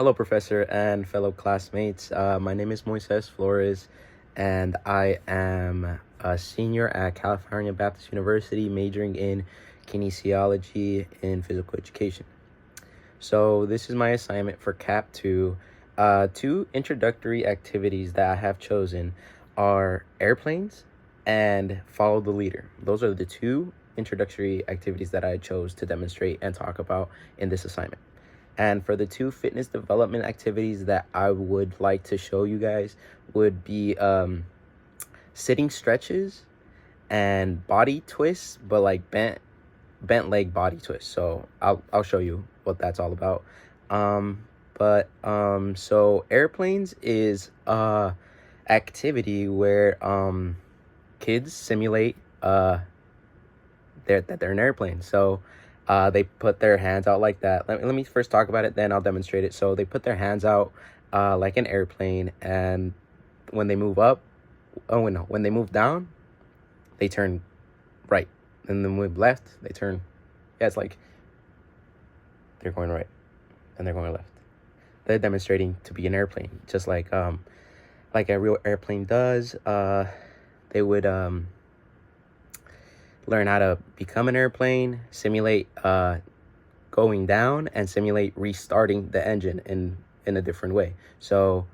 Hello, Professor and fellow classmates. My name is Moises Flores, and I am a senior at California Baptist University, majoring in kinesiology in physical education. So, this is my assignment for CAP 2. Two introductory activities that I have chosen are airplanes and follow the leader. Those are the two introductory activities that I chose to demonstrate and talk about in this assignment. And for the two fitness development activities that I would like to show you guys would be sitting stretches and body twists, but like bent leg body twists. So I'll show you what that's all about. So airplanes is a activity where kids simulate that they're an airplane. So they put their hands out like that. Let me first talk about it, then I'll demonstrate it. So they put their hands out like an airplane, and when they move up, when they move down, they turn right. And then move left, they turn, yeah, it's like they're going right and they're going left. They're demonstrating to be an airplane, just like a real airplane does. They would learn how to become an airplane, simulate going down, and simulate restarting the engine in a different way. So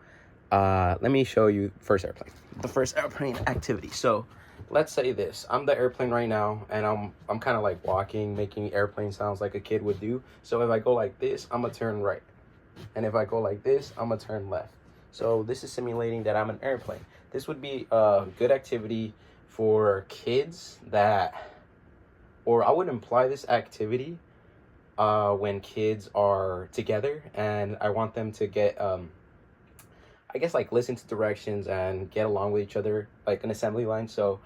let me show you the first airplane activity. So let's say this, I'm the airplane right now, and I'm kind of like walking, making airplane sounds like a kid would do. So if I go like this, I'm gonna turn right, and if I go like this, I'm gonna turn left. So this is simulating that I'm an airplane. This would be a good activity for kids or I would imply this activity when kids are together, and I want them to get I guess like listen to directions and get along with each other, like an assembly line. So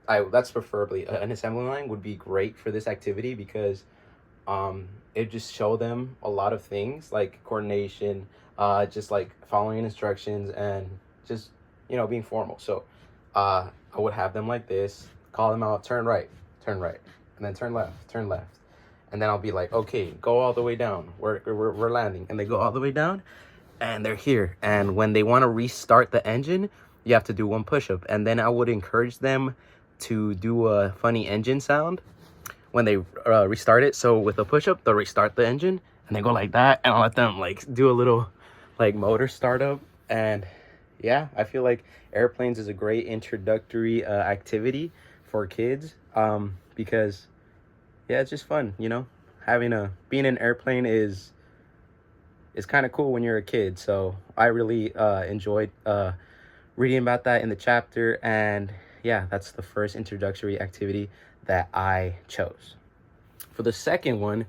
that's preferably an assembly line would be great for this activity, because it just show them a lot of things like coordination, just like following instructions, and just being formal. So I would have them like this, call them out, turn right, and then turn left, and then I'll be like, okay, go all the way down, we're landing, and they go all the way down, and they're here. And when they want to restart the engine, you have to do one push-up. And then I would encourage them to do a funny engine sound when they restart it. So with a push-up, they'll restart the engine, and they go like that, and I'll let them like do a little like motor startup. And yeah, I feel like airplanes is a great introductory activity for kids, because yeah, it's just fun, being an airplane is kind of cool when you're a kid. So I really enjoyed reading about that in the chapter, and yeah, that's the first introductory activity that I chose. For the second one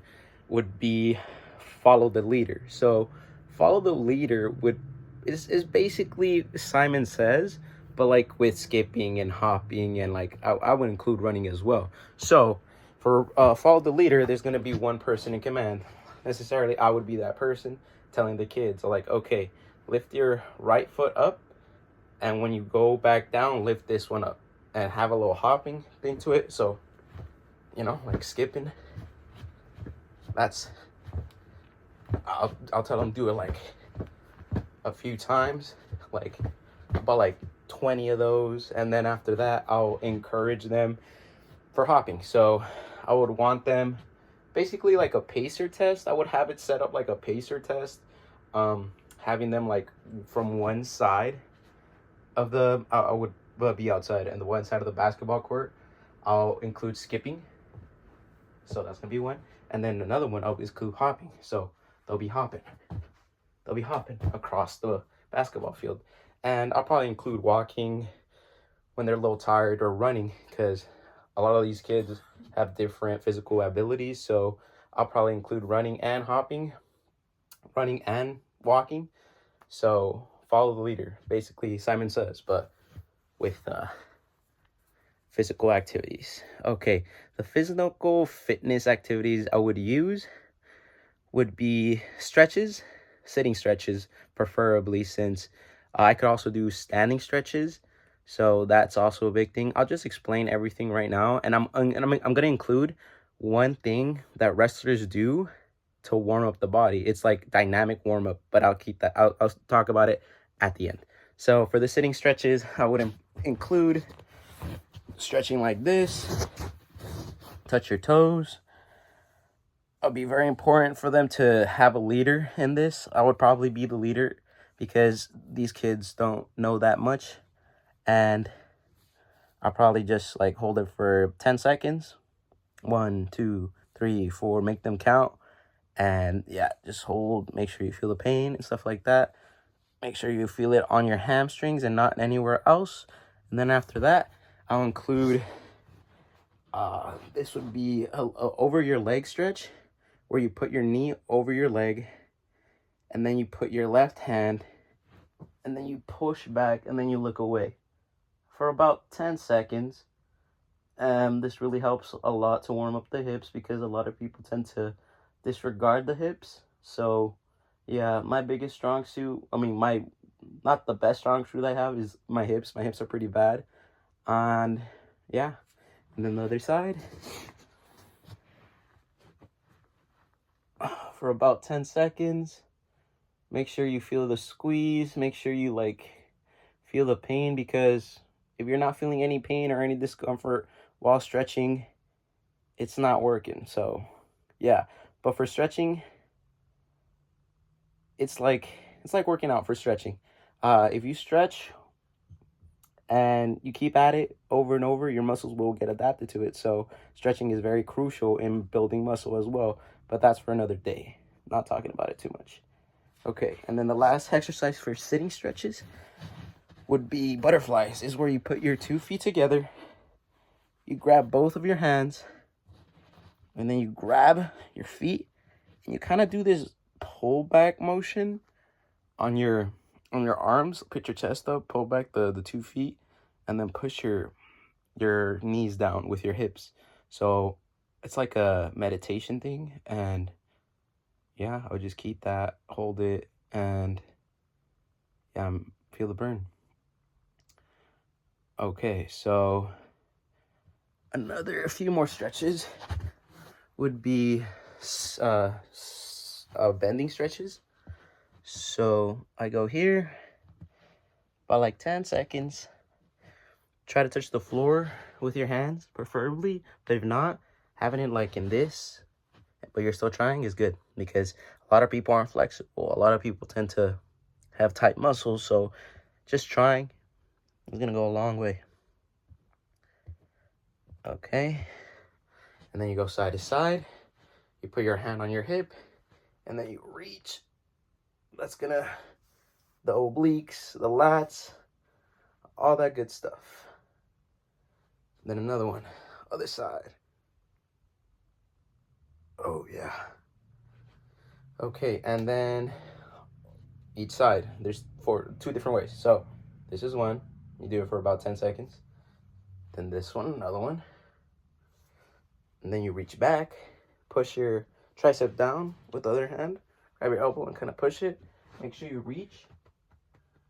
would be follow the leader. So follow the leader is basically Simon Says, but like with skipping and hopping, and like I would include running as well. So for follow the leader, there's going to be one person in command. Necessarily, I would be that person telling the kids, like, okay, lift your right foot up, and when you go back down, lift this one up, and have a little hopping thing to it. So like skipping, I'll tell them do it like a few times, like about like 20 of those, and then after that I'll encourage them for hopping. So I would want them basically like a pacer test. I would have it set up like a pacer test, having them like from one side of I would be outside, and the one side of the basketball court I'll include skipping. So that's gonna be one, and then another one I'll include hopping. So they'll be hopping across the basketball field. And I'll probably include walking when they're a little tired, or running, because a lot of these kids have different physical abilities. So I'll probably include running and hopping, running and walking. So follow the leader, basically Simon Says, but with physical activities. Okay, the physical fitness activities I would use would be stretches, sitting stretches preferably, since I could also do standing stretches. So that's also a big thing. I'll just explain everything right now, and I'm going to include one thing that wrestlers do to warm up the body. It's like dynamic warm up, but I'll talk about it at the end. So for the sitting stretches, I would include stretching like this. Touch your toes. It'll be very important for them to have a leader in this. I would probably be the leader because these kids don't know that much. And I'll probably just like hold it for 10 seconds. 1, 2, 3, 4, make them count. And yeah, just hold, make sure you feel the pain and stuff like that. Make sure you feel it on your hamstrings and not anywhere else. And then after that, I'll include, this would be a over your leg stretch, where you put your knee over your leg, and then you put your left hand, and then you push back, and then you look away for about 10 seconds. This really helps a lot to warm up the hips because a lot of people tend to disregard the hips. So yeah, my biggest strong suit, not the best strong suit I have, is my hips. My hips are pretty bad. And yeah, and then the other side for about 10 seconds. Make sure you feel the squeeze. Make sure you feel the pain, because if you're not feeling any pain or any discomfort while stretching, it's not working. So yeah, but for stretching, it's like working out for stretching. If you stretch and you keep at it over and over, your muscles will get adapted to it. So stretching is very crucial in building muscle as well, but that's for another day. Not talking about it too much. Okay, and then the last exercise for sitting stretches would be butterflies. Is where you put your 2 feet together, you grab both of your hands, and then you grab your feet, and you kind of do this pull back motion on your arms. Put your chest up, pull back the 2 feet, and then push your knees down with your hips. So it's like a meditation thing. And yeah, I would just keep that, hold it, and yeah, feel the burn. Okay, so a few more stretches would be bending stretches. So I go here by like 10 seconds. Try to touch the floor with your hands, preferably. But if not, having it like in this, but you're still trying, is good, because a lot of people aren't flexible. A lot of people tend to have tight muscles. So just trying is going to go a long way. Okay. And then you go side to side. You put your hand on your hip, and then you reach. That's the obliques, the lats, all that good stuff. Then another one, other side. Oh yeah. Okay, and then each side, there's 2 different ways. So this is one, you do it for about 10 seconds. Then this one, another one. And then you reach back, push your tricep down with the other hand, grab your elbow and kind of push it. Make sure you reach,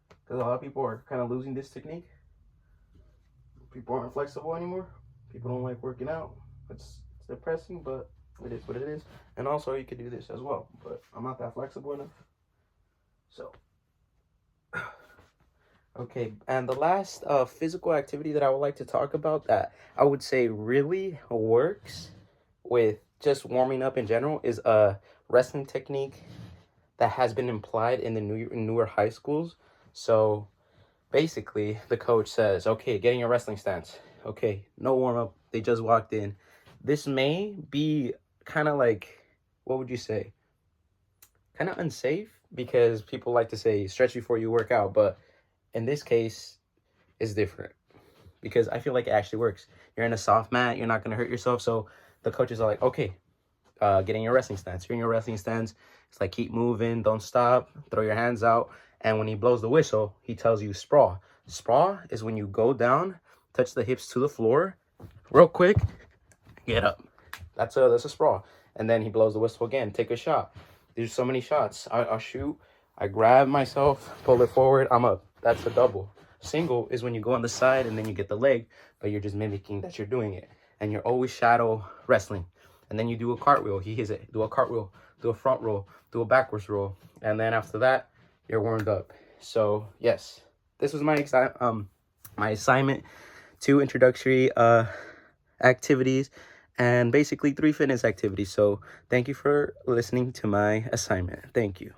because a lot of people are kind of losing this technique. People aren't flexible anymore. People don't like working out. It's depressing, but it is what it is. And also, you could do this as well, but I'm not that flexible enough. So, okay, and the last physical activity that I would like to talk about that I would say really works with just warming up in general is a wrestling technique that has been implied in the newer high schools. So basically, the coach says, okay, get in your wrestling stance. Okay, no warm-up. They just walked in. This may be kind of like, what would you say? Kind of unsafe, because people like to say stretch before you work out. But in this case, it's different, because I feel like it actually works. You're in a soft mat. You're not going to hurt yourself. So the coaches are like, okay, get in your wrestling stance. You're in your wrestling stance. It's like, keep moving. Don't stop. Throw your hands out. And when he blows the whistle, he tells you sprawl. Sprawl is when you go down, touch the hips to the floor, real quick, get up. That's a sprawl. And then he blows the whistle again. Take a shot. There's so many shots. I'll shoot. I grab myself, pull it forward. I'm up. That's a double. Single is when you go on the side and then you get the leg, but you're just mimicking that you're doing it. And you're always shadow wrestling. And and then you do a cartwheel. He hits it. Do a cartwheel, do a front roll, do a backwards roll, and then after that, you're warmed up. So yes, this was my assignment, 2 introductory activities, and basically 3 fitness activities. So thank you for listening to my assignment. Thank you.